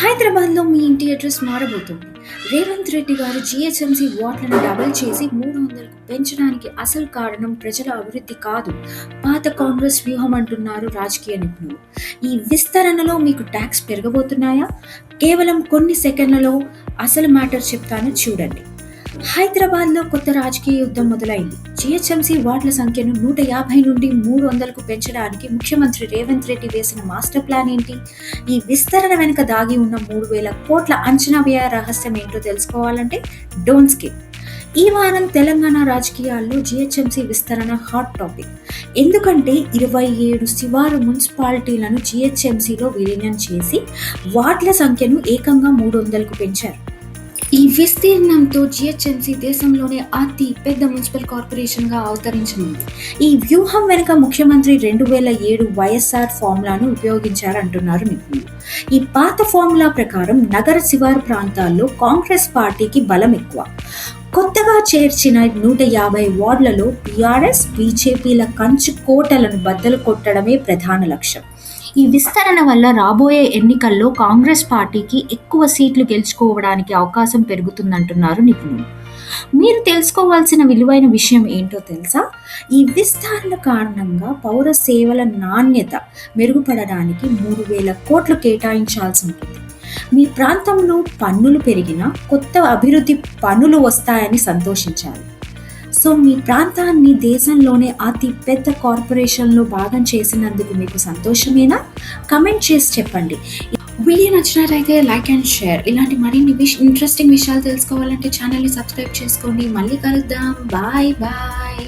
హైదరాబాద్లో మీ ఇంటి అడ్రస్ మారబోతోంది. రేవంత్ రెడ్డి గారు జీహెచ్ఎంసీ వార్డులను డబుల్ చేసి 300కు పెంచడానికి అసలు కారణం ప్రజల అభివృద్ధి కాదు, పాత కాంగ్రెస్ వ్యూహం అంటున్నారు రాజకీయ నిపుణులు. ఈ విస్తరణలో మీకు ట్యాక్స్ పెరగబోతున్నాయా? కేవలం కొన్ని సెకండ్లలో అసలు మ్యాటర్ చెప్తాను చూడండి. హైదరాబాద్లో కొత్త రాజకీయ యుద్ధం మొదలైంది. జీహెచ్ఎంసీ వార్డుల సంఖ్యను 150 నుండి 300కు పెంచడానికి ముఖ్యమంత్రి రేవంత్ రెడ్డి వేసిన మాస్టర్ ప్లాన్ ఏంటి? ఈ విస్తరణ వెనుక దాగి ఉన్న 3,000 కోట్ల అంచనా వ్యయ రహస్యం ఏంటో తెలుసుకోవాలంటే డోంట్ స్కిప్. ఈ వారం తెలంగాణ రాజకీయాల్లో జీహెచ్ఎంసీ విస్తరణ హాట్ టాపిక్. ఎందుకంటే 27 శివారు మున్సిపాలిటీలను జీహెచ్ఎంసీలో విలీనం చేసి వార్డుల సంఖ్యను ఏకంగా 300కు పెంచారు. ఈ విస్తీర్ణంతో జీహెచ్ఎంసీ దేశంలోనే అతి పెద్ద మున్సిపల్ కార్పొరేషన్గా అవతరించనుంది. ఈ వ్యూహం వెనుక ముఖ్యమంత్రి 2007 వైఎస్ఆర్ ఫార్ములాను ఉపయోగించారంటున్నారు నిపుణులు. ఈ పాత ఫార్ములా ప్రకారం నగర శివారు ప్రాంతాల్లో కాంగ్రెస్ పార్టీకి బలం ఎక్కువ. కొత్తగా చేర్చిన 150 వార్డులలో బీఆర్ఎస్, బీజేపీల కంచు కోటలను బద్దలు కొట్టడమే ప్రధాన లక్ష్యం. ఈ విస్తరణ వల్ల రాబోయే ఎన్నికల్లో కాంగ్రెస్ పార్టీకి ఎక్కువ సీట్లు గెలుచుకోవడానికి అవకాశం పెరుగుతుందంటున్నారు నిపుణులు. మీరు తెలుసుకోవాల్సిన విలువైన విషయం ఏంటో తెలుసా? ఈ విస్తరణ కారణంగా పౌర సేవల నాణ్యత మెరుగుపడడానికి 3,000 కోట్లు కేటాయించాల్సి ఉంటుంది. మీ ప్రాంతంలో పన్నులు పెరిగినా కొత్త అభివృద్ధి పనులు వస్తాయని సంతోషించాలి. సో మీ ప్రాంతాన్ని దేశంలోనే అతి పెద్ద కార్పొరేషన్లో భాగం చేసినందుకు మీకు సంతోషమేనా? కమెంట్ చేసి చెప్పండి. వీడియో నచ్చినట్లయితే లైక్ అండ్ షేర్. ఇలాంటి మరిన్ని ఇంట్రెస్టింగ్ విషయాలు తెలుసుకోవాలంటే ఛానల్ని సబ్స్క్రైబ్ చేసుకోండి. మళ్ళీ కలుద్దాం. Bye bye.